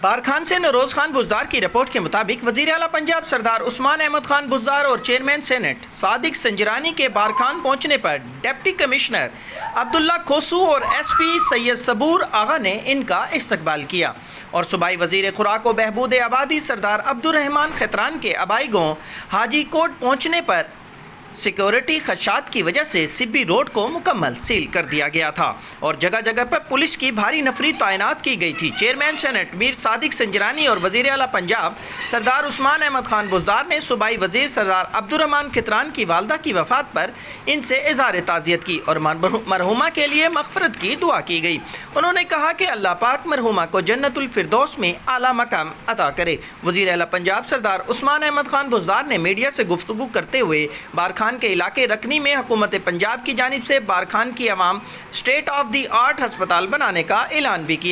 بارکھان سے نوروز خان بزدار کی رپورٹ کے مطابق وزیر اعلیٰ پنجاب سردار عثمان احمد خان بزدار اور چیئرمین سینٹ صادق سنجرانی کے بارکھان پہنچنے پر ڈپٹی کمشنر عبداللہ کھوسو اور ایس پی سید صبور آغا نے ان کا استقبال کیا اور صوبائی وزیر خوراک و بہبود آبادی سردار عبدالرحمان خطران کے آبائی گاؤں حاجی کوٹ پہنچنے پر سیکیورٹی خدشات کی وجہ سے سبی روڈ کو مکمل سیل کر دیا گیا تھا اور جگہ جگہ پر پولیس کی بھاری نفری تعینات کی گئی تھی۔ چیئرمین سینٹ میر صادق سنجرانی اور وزیر اعلیٰ پنجاب سردار عثمان احمد خان بزدار نے صوبائی وزیر سردار عبدالرحمان خطران کی والدہ کی وفات پر ان سے اظہار تعزیت کی اور مرحومہ کے لیے مغفرت کی دعا کی گئی۔ انہوں نے کہا کہ اللہ پاک مرحومہ کو جنت الفردوس میں اعلیٰ مقام عطا کرے۔ وزیر اعلیٰ پنجاب سردار عثمان احمد خان بزدار نے میڈیا سے گفتگو کرتے ہوئے بارکھان کے علاقے رکنی میں حکومت پنجاب کی جانب سے بارکھان کی عوام اسٹیٹ آف دی آرٹ ہسپتال بنانے کا اعلان بھی کیا۔